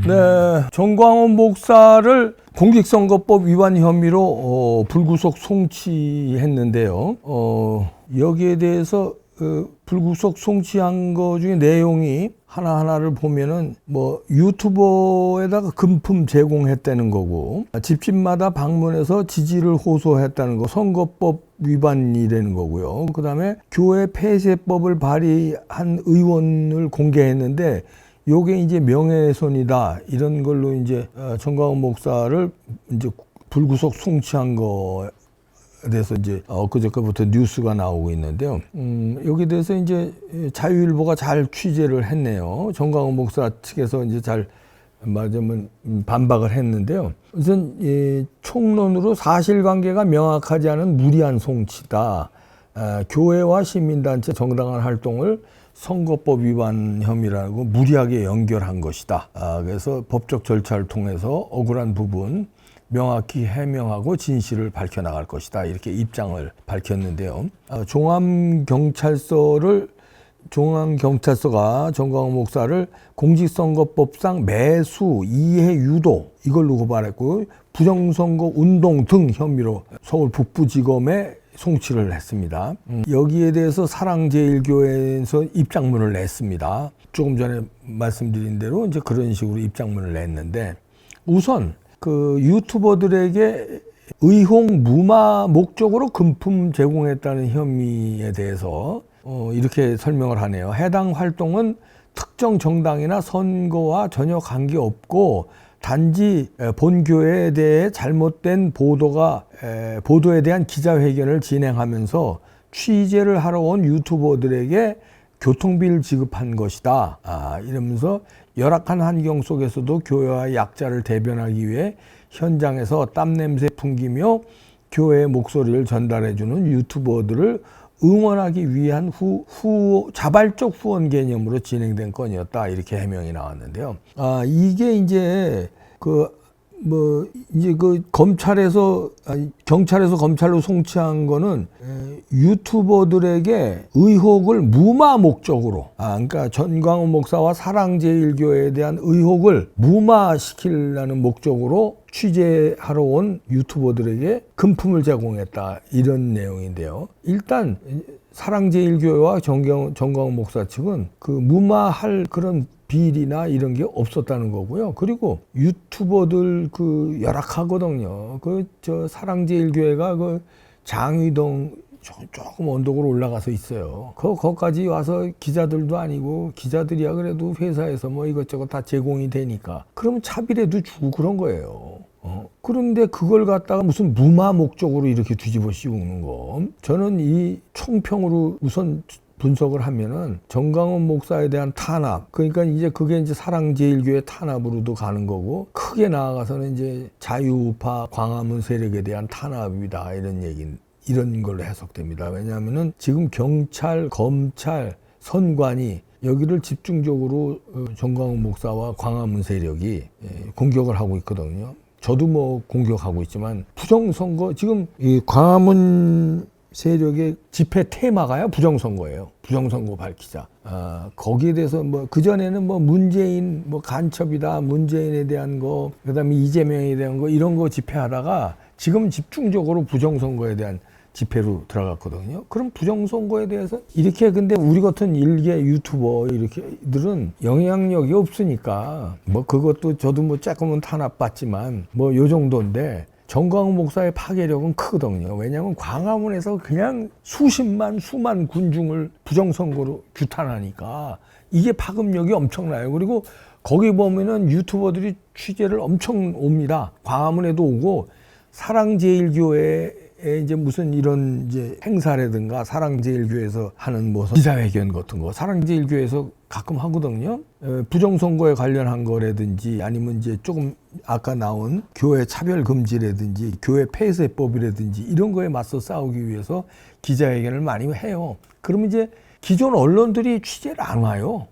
네, 정광훈 목사를 공직선거법 위반 혐의로 불구속 송치했는데요. 여기에 대해서 불구속 송치한 거 중에 내용이 하나하나를 보면은 뭐 유튜버에다가 금품 제공했다는 거고, 집집마다 방문해서 지지를 호소했다는 거, 선거법 위반이라는 거고요. 그 다음에 교회 폐쇄법을 발의한 의원을 공개했는데 요게 이제 명예훼손이다, 이런 걸로 이제 정광훈 목사를 이제 불구속 송치한 거 대해서 이제 엊그저께부터 뉴스가 나오고 있는데요. 여기 대해서 이제 자유일보가 잘 취재를 했네요. 정광훈 목사 측에서 이제 잘 말하자면 반박을 했는데요. 우선 총론으로 사실관계가 명확하지 않은 무리한 송치다. 교회와 시민단체 정당한 활동을 선거법 위반 혐의라고 무리하게 연결한 것이다. 그래서 법적 절차를 통해서 억울한 부분 명확히 해명하고 진실을 밝혀나갈 것이다, 이렇게 입장을 밝혔는데요. 중앙경찰서가 정광훈 목사를 공직선거법상 매수, 이해 유도 이걸로 고발했고, 부정선거 운동 등 혐의로 서울 북부지검에 송치를 했습니다. 여기에 대해서 사랑제일교회에서 입장문을 냈습니다. 조금 전에 말씀드린 대로 이제 그런 식으로 입장문을 냈는데, 우선 그 유튜버들에게 의혹 무마 목적으로 금품 제공했다는 혐의에 대해서 이렇게 설명을 하네요. 해당 활동은 특정 정당이나 선거와 전혀 관계없고 단지 본 교회에 대해 잘못된 보도에 대한 기자회견을 진행하면서 취재를 하러 온 유튜버들에게 교통비를 지급한 것이다. 이러면서 열악한 환경 속에서도 교회와 약자를 대변하기 위해 현장에서 땀냄새 풍기며 교회의 목소리를 전달해주는 유튜버들을 응원하기 위한 자발적 후원 개념으로 진행된 건이었다, 이렇게 해명이 나왔는데요. 이게 이제 경찰에서 검찰로 송치한 거는 유튜버들에게 의혹을 무마 목적으로, 그러니까 정광훈 목사와 사랑제일교회에 대한 의혹을 무마시키려는 목적으로 취재하러 온 유튜버들에게 금품을 제공했다, 이런 내용인데요. 일단 사랑제일교회와 정광훈 목사 측은 그 무마할 그런 비리나 이런 게 없었다는 거고요. 그리고 유튜버들 열악하거든요. 사랑제일교회가 장위동 조금 언덕으로 올라가서 있어요. 거기까지 와서 기자들도 아니고, 기자들이야 그래도 회사에서 뭐 이것저것 다 제공이 되니까 그러면 차비라도 주고 그런 거예요. 그런데 그걸 갖다가 무슨 무마 목적으로 이렇게 뒤집어 씌우는 거, 저는 이 총평으로 우선 분석을 하면은 정광훈 목사에 대한 탄압, 그러니까 이제 그게 이제 사랑제일교회 탄압으로도 가는 거고, 크게 나아가서는 이제 자유우파 광화문 세력에 대한 탄압이다, 이런 걸로 해석됩니다. 왜냐하면은 지금 경찰, 검찰, 선관위 여기를 집중적으로 정광훈 목사와 광화문 세력이 공격을 하고 있거든요. 저도 뭐 공격하고 있지만, 부정선거, 지금 이 광화문 세력의 집회 테마가요, 부정선거예요. 부정선거 밝히자. 거기에 대해서 그전에는 문재인 간첩이다, 문재인에 대한 거, 그 다음에 이재명에 대한 거, 이런 거 집회하다가 지금 집중적으로 부정선거에 대한 집회로 들어갔거든요. 그럼 부정선거에 대해서 이렇게, 근데 우리 같은 일개 유튜버 이렇게들은 영향력이 없으니까, 그것도 저도 조금은 탄압받지만 요 정도인데, 정광훈 목사의 파괴력은 크거든요. 왜냐하면 광화문에서 그냥 수만 군중을 부정선거로 규탄하니까 이게 파급력이 엄청나요. 그리고 거기 보면은 유튜버들이 취재를 엄청 옵니다. 광화문에도 오고, 사랑제일교회에 이제 무슨 이런 이제 행사라든가, 사랑제일교회에서 하는 기자회견 같은 거 사랑제일교회에서 가끔 하거든요. 부정선거에 관련한 거라든지, 아니면 이제 조금 아까 나온 교회 차별금지라든지 교회 폐쇄법이라든지 이런 거에 맞서 싸우기 위해서 기자회견을 많이 해요. 그러면 이제 기존 언론들이 취재를 안 와요.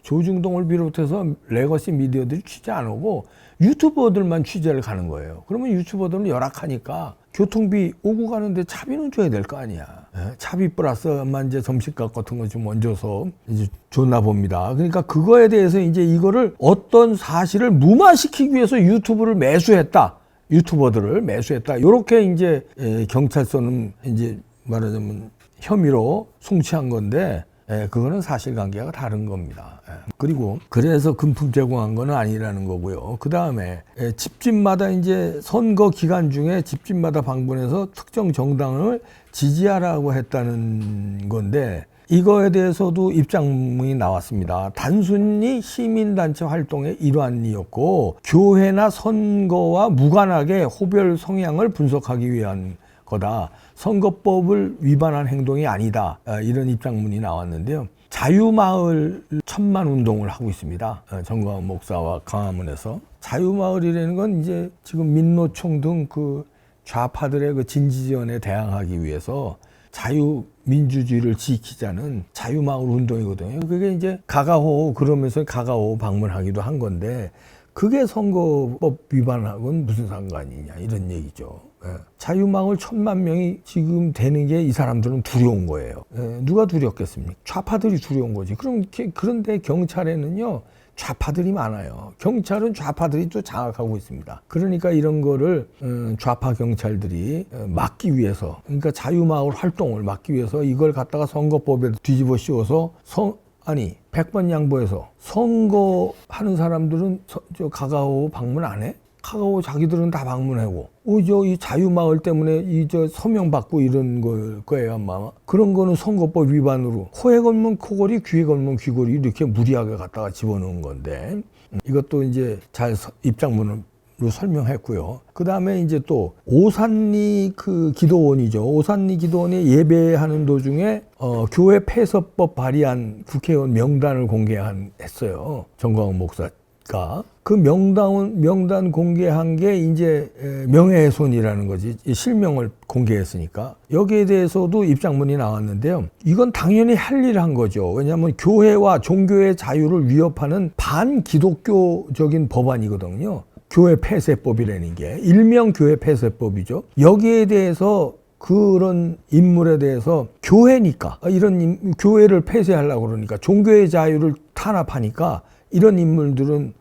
조중동을 비롯해서 레거시 미디어들이 취재 안 오고 유튜버들만 취재를 가는 거예요. 그러면 유튜버들은 열악하니까 교통비 오고 가는데 차비는 줘야 될 거 아니야. 차비 플러스만 이제 점심값 같은 거 좀 얹어서 이제 줬나 봅니다. 그러니까 그거에 대해서 이제 이거를 어떤 사실을 무마시키기 위해서 유튜브를 매수했다. 유튜버들을 매수했다. 이렇게 이제 경찰서는 이제 말하자면 혐의로 송치한 건데, 그거는 사실관계가 다른 겁니다. 그리고 그래서 금품 제공한 건 아니라는 거고요. 그 다음에 집집마다 이제 선거 기간 중에 집집마다 방문해서 특정 정당을 지지하라고 했다는 건데, 이거에 대해서도 입장문이 나왔습니다. 단순히 시민단체 활동의 일환이었고 교회나 선거와 무관하게 호별 성향을 분석하기 위한 거다. 선거법을 위반한 행동이 아니다. 이런 입장문이 나왔는데요. 자유마을 천만 운동을 하고 있습니다. 정광훈 목사와 광화문에서. 자유마을이라는 건 이제 지금 민노총 등 그 좌파들의 그 진지전에 대항하기 위해서 자유민주주의를 지키자는 자유마을 운동이거든요. 그게 이제 가가호 그러면서 가가호 방문하기도 한 건데, 그게 선거법 위반하고는 무슨 상관이냐 이런 얘기죠. 자유마을 1000만 명이 지금 되는 게 이 사람들은 두려운 거예요. 누가 두렵겠습니까? 좌파들이 두려운 거지. 그런데 경찰에는요 좌파들이 많아요. 경찰은 좌파들이 또 장악하고 있습니다. 그러니까 이런 거를 좌파 경찰들이 막기 위해서, 그러니까 자유마을 활동을 막기 위해서 이걸 갖다가 선거법에 뒤집어 씌워서 100번 양보해서 선거하는 사람들은 저 가가오 방문 안 해? 가가오 자기들은 다 방문하고, 이 자유마을 때문에 저 서명 받고 이런 걸 거예요 아마. 그런 거는 선거법 위반으로 코에 걸면 코걸이, 귀에 걸면 귀걸이 이렇게 무리하게 갖다가 집어넣은 건데, 이것도 이제 잘 입장문으로 설명했고요. 그 다음에 이제 또 오산리 그 기도원이죠. 오산리 기도원에 예배하는 도중에 교회 폐쇄법 발의한 국회의원 명단을 공개했어요. 정광훈 목사가. 그 명단 공개한 게 이제 명예훼손이라는 거지. 실명을 공개했으니까. 여기에 대해서도 입장문이 나왔는데요. 이건 당연히 할 일 한 거죠. 왜냐하면 교회와 종교의 자유를 위협하는 반기독교적인 법안이거든요. 교회 폐쇄법이라는 게 일명 교회 폐쇄법이죠. 여기에 대해서 그런 인물에 대해서 교회니까, 이런 교회를 폐쇄하려고 그러니까, 종교의 자유를 탄압하니까 이런 인물들은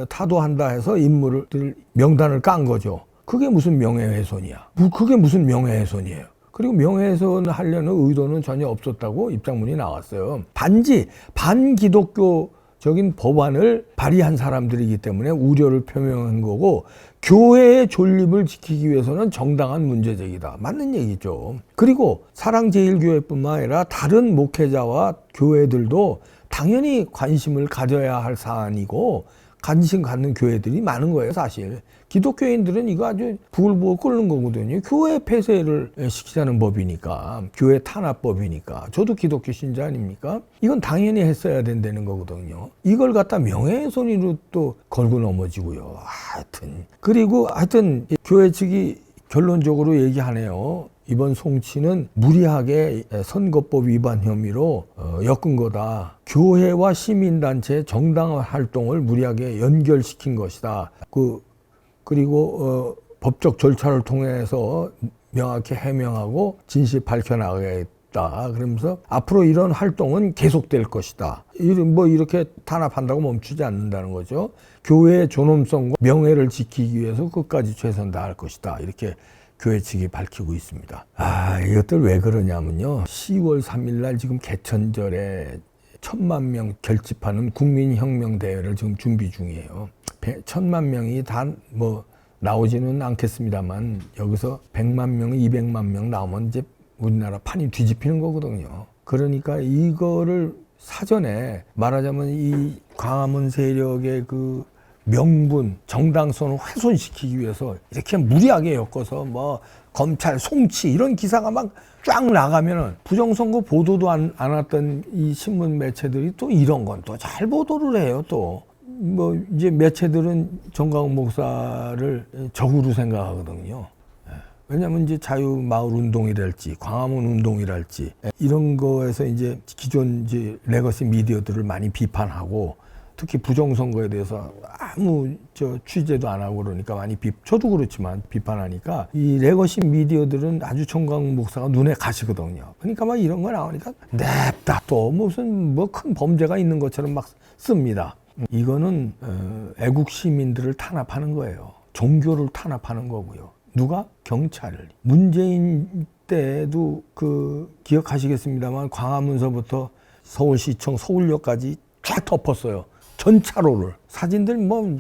타도한다 해서 인물들 명단을 깐 거죠. 그게 무슨 명예훼손이야. 그게 무슨 명예훼손이에요. 그리고 명예훼손을 하려는 의도는 전혀 없었다고 입장문이 나왔어요. 단지 반기독교적인 법안을 발의한 사람들이기 때문에 우려를 표명한 거고, 교회의 존립을 지키기 위해서는 정당한 문제제기다. 맞는 얘기죠. 그리고 사랑제일교회뿐만 아니라 다른 목회자와 교회들도 당연히 관심을 가져야 할 사안이고, 관심 갖는 교회들이 많은 거예요, 사실. 기독교인들은 이거 아주 부글부글 끓는 거거든요. 교회 폐쇄를 시키자는 법이니까, 교회 탄압법이니까. 저도 기독교 신자 아닙니까? 이건 당연히 했어야 된다는 거거든요. 이걸 갖다 명예훼손으로 또 걸고 넘어지고요. 그리고 하여튼 교회 측이 결론적으로 얘기하네요. 이번 송치는 무리하게 선거법 위반 혐의로 엮은 거다. 교회와 시민단체의 정당한 활동을 무리하게 연결시킨 것이다. 그리고 법적 절차를 통해서 명확히 해명하고 진실 밝혀나가겠다. 그러면서 앞으로 이런 활동은 계속될 것이다. 이렇게 탄압한다고 멈추지 않는다는 거죠. 교회의 존엄성과 명예를 지키기 위해서 끝까지 최선 다할 것이다. 이렇게 교회 측이 밝히고 있습니다. 이것들 왜 그러냐면요. 10월 3일 날 지금 개천절에 1000만 명 결집하는 국민혁명대회를 지금 준비 중이에요. 1000만 명이 다 나오지는 않겠습니다만, 여기서 100만 명, 200만 명 나오면 이제 우리나라 판이 뒤집히는 거거든요. 그러니까 이거를 사전에 말하자면 이 광화문 세력의 그 명분, 정당성을 훼손시키기 위해서 이렇게 무리하게 엮어서 검찰 송치 이런 기사가 막 쫙 나가면은 부정선거 보도도 안 왔던 이 신문 매체들이 또 이런 건 또 잘 보도를 해요. 또 이제 매체들은 정광훈 목사를 적으로 생각하거든요. 왜냐하면 이제 자유마을 운동이랄지 광화문 운동이랄지 이런 거에서 이제 기존 이제 레거시 미디어들을 많이 비판하고 특히 부정선거에 대해서 아무 취재도 안 하고 그러니까 많이 저도 그렇지만 비판하니까 이 레거시 미디어들은 아주 정광훈 목사가 눈에 가시거든요. 그러니까 막 이런 거 나오니까 냅다 또 무슨 뭐 큰 범죄가 있는 것처럼 막 씁니다. 이거는 애국 시민들을 탄압하는 거예요. 종교를 탄압하는 거고요. 누가? 경찰을. 문재인 때도 기억하시겠습니다만 광화문서부터 서울시청, 서울역까지 쫙 덮었어요. 전차로를. 사진들 뭐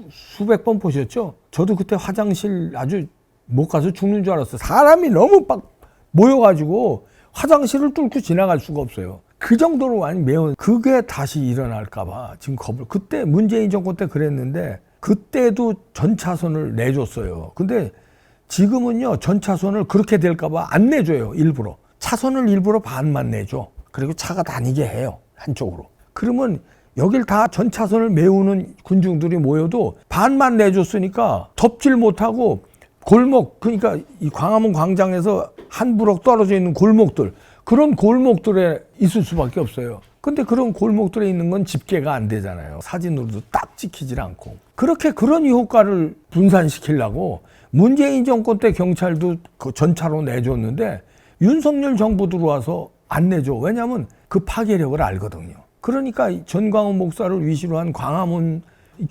수백 번 보셨죠? 저도 그때 화장실 아주 못 가서 죽는 줄 알았어요. 사람이 너무 막 모여가지고 화장실을 뚫고 지나갈 수가 없어요. 그 정도로 많이 매운. 그게 다시 일어날까봐 지금 그때 문재인 정권 때 그랬는데 그때도 전차선을 내줬어요. 근데 지금은요 전차선을 그렇게 될까봐 안 내줘요. 일부러. 차선을 일부러 반만 내줘. 그리고 차가 다니게 해요. 한쪽으로. 그러면 여길 다 전차선을 메우는 군중들이 모여도 반만 내줬으니까 덮질 못하고 골목, 그러니까 이 광화문 광장에서 한 부럭 떨어져 있는 골목들, 그런 골목들에 있을 수밖에 없어요. 근데 그런 골목들에 있는 건 집계가 안 되잖아요. 사진으로도 딱 찍히질 않고. 그렇게 그런 효과를 분산시키려고 문재인 정권 때 경찰도 그 전차로 내줬는데 윤석열 정부 들어와서 안 내줘. 왜냐하면 그 파괴력을 알거든요. 그러니까 전광훈 목사를 위시로 한 광화문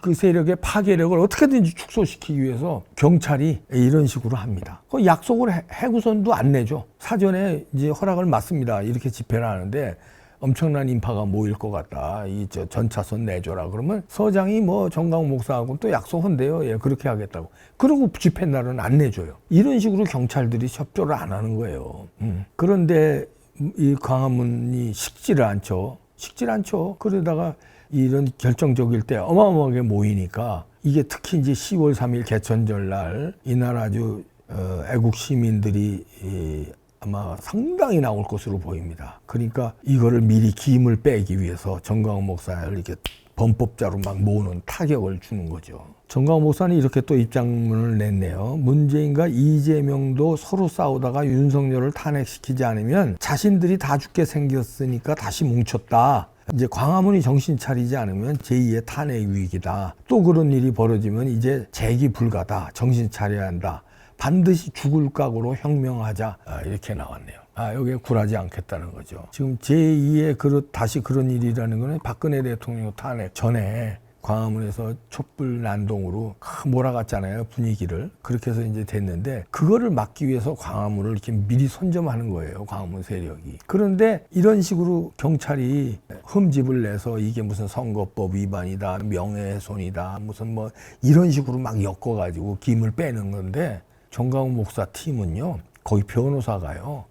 그 세력의 파괴력을 어떻게든지 축소시키기 위해서 경찰이 이런 식으로 합니다. 그 약속을 해구선도 안 내죠. 사전에 이제 허락을 받습니다. 이렇게 집회를 하는데 엄청난 인파가 모일 것 같다. 전차선 내줘라. 그러면 서장이 뭐 전광훈 목사하고 또 약속한대요. 예, 그렇게 하겠다고. 그리고 집회 날은 안 내줘요. 이런 식으로 경찰들이 협조를 안 하는 거예요. 그런데 이 광화문이 식지를 않죠. 그러다가 이런 결정적일 때 어마어마하게 모이니까 이게 특히 이제 10월 3일 개천절 날 이날 아주 애국 시민들이 아마 상당히 나올 것으로 보입니다. 그러니까 이거를 미리 기임을 빼기 위해서 전광훈 목사를 이렇게 범법자로 막 모으는 타격을 주는 거죠. 전광훈 목사는 이렇게 또 입장문을 냈네요. 문재인과 이재명도 서로 싸우다가 윤석열을 탄핵시키지 않으면 자신들이 다 죽게 생겼으니까 다시 뭉쳤다. 이제 광화문이 정신 차리지 않으면 제2의 탄핵 위기다. 또 그런 일이 벌어지면 이제 재기 불가다. 정신 차려야 한다. 반드시 죽을 각오로 혁명하자. 이렇게 나왔네요. 여기에 굴하지 않겠다는 거죠. 지금 제2의 다시 그런 일이라는 거는 박근혜 대통령 탄핵 전에 광화문에서 촛불 난동으로 몰아갔잖아요, 분위기를. 그렇게 해서 이제 됐는데 그거를 막기 위해서 광화문을 이렇게 미리 선점하는 거예요, 광화문 세력이. 그런데 이런 식으로 경찰이 흠집을 내서 이게 무슨 선거법 위반이다, 명예훼손이다, 무슨 뭐 이런 식으로 막 엮어가지고 기임을 빼는 건데 전광훈 목사 팀은요, 거기 변호사가요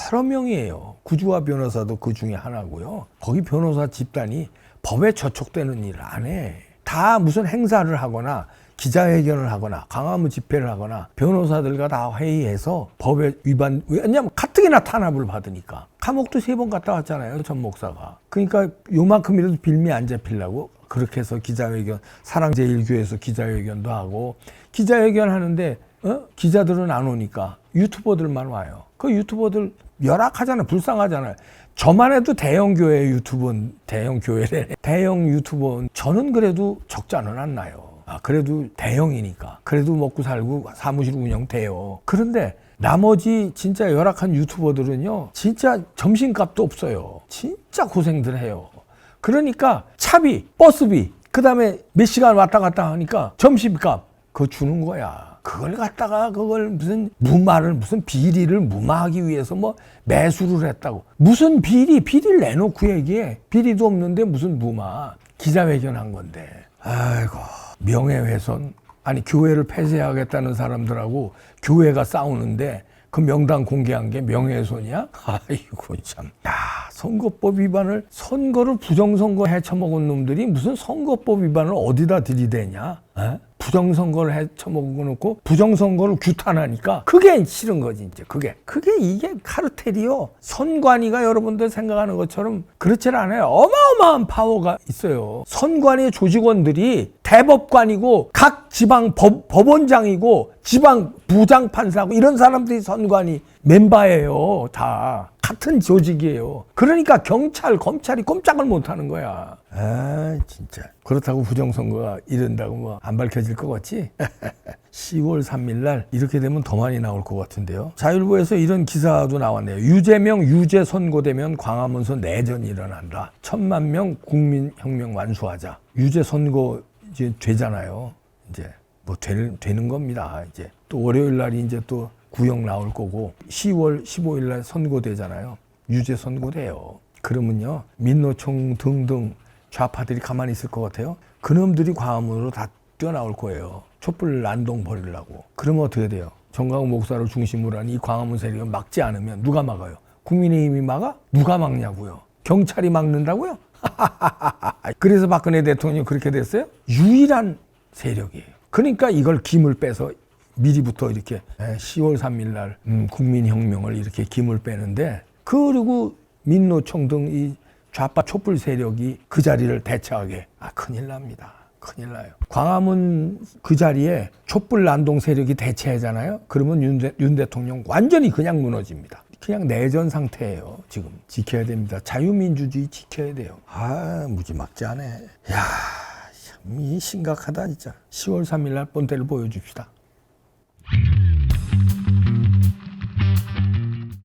여러 명이에요. 구주화 변호사도 그 중에 하나고요. 거기 변호사 집단이 법에 저촉되는 일을 안 해. 다 무슨 행사를 하거나 기자회견을 하거나 광화문 집회를 하거나 변호사들과 다 회의해서 법에 위반, 왜냐면 가뜩이나 탄압을 받으니까. 감옥도 3번 갔다 왔잖아요, 전 목사가. 그러니까 요만큼이라도 빌미 안 잡히려고 그렇게 해서 기자회견, 사랑제일교회에서 기자회견도 하고, 기자회견 하는데 기자들은 안 오니까 유튜버들만 와요. 그 유튜버들 열악하잖아요. 불쌍하잖아요. 저만 해도 대형 유튜버는 저는 그래도 적자는 안 나요. 그래도 대형이니까. 그래도 먹고 살고 사무실 운영돼요. 그런데 나머지 진짜 열악한 유튜버들은요, 진짜 점심값도 없어요. 진짜 고생들 해요. 그러니까 차비, 버스비, 그 다음에 몇 시간 왔다 갔다 하니까 점심값 그거 주는 거야. 그걸 갖다가 무슨 비리를 무마하기 위해서 뭐 매수를 했다고. 무슨 비리를 내놓고 얘기해. 비리도 없는데 무슨 무마. 기자회견 한 건데. 아이고, 명예훼손. 아니, 교회를 폐쇄하겠다는 사람들하고 교회가 싸우는데 그 명단 공개한 게 명예훼손이야? 아이고, 참. 야, 선거법 위반을, 선거를 부정선거 해쳐먹은 놈들이 무슨 선거법 위반을 어디다 들이대냐? 부정선거를 해쳐먹어놓고 부정선거를 규탄하니까 그게 싫은 거지, 이제. 이게 카르텔이요. 선관위가 여러분들 생각하는 것처럼 그렇지 않아요. 어마어마한 파워가 있어요. 선관위 조직원들이 대법관이고 각 지방 법원장이고 지방 부장판사고 이런 사람들이 선관위 멤버예요. 다 같은 조직이에요. 그러니까 경찰, 검찰이 꼼짝을 못하는 거야. 아 진짜. 그렇다고 부정선거가 이른다고 뭐 안 밝혀질 것 같지? 10월 3일 날 이렇게 되면 더 많이 나올 것 같은데요. 자율부에서 이런 기사도 나왔네요. 유재명 유재 선고되면 광화문서 내전이 일어난다. 1000만 명 국민혁명 완수하자. 유재 선고 이제 되잖아요. 이제 뭐 되는 겁니다. 이제 또 월요일 날이 이제 또 구형 나올 거고 10월 15일 날 선고되잖아요. 유죄 선고돼요. 그러면요 민노총 등등 좌파들이 가만히 있을 것 같아요? 그놈들이 광화문으로 다 뛰어나올 거예요. 촛불 난동 벌이려고. 그러면 어떻게 돼요? 정광훈 목사를 중심으로 한 이 광화문 세력을 막지 않으면 누가 막아요? 국민의힘이 막아? 누가 막냐고요? 경찰이 막는다고요? 그래서 박근혜 대통령이 그렇게 됐어요? 유일한 세력이에요. 그러니까 이걸 김을 빼서 미리부터 이렇게 10월 3일 날 국민혁명을 이렇게 김을 빼는데 그리고 민노총 등 이 좌파 촛불 세력이 그 자리를 대체하게 큰일 납니다. 큰일 나요. 광화문 그 자리에 촛불 난동 세력이 대체하잖아요. 그러면 윤 대통령 완전히 그냥 무너집니다. 그냥 내전 상태예요. 지금 지켜야 됩니다. 자유민주주의 지켜야 돼요. 무지막지하네. 야, 참 심각하다 진짜. 10월 3일 날 본때를 보여줍시다.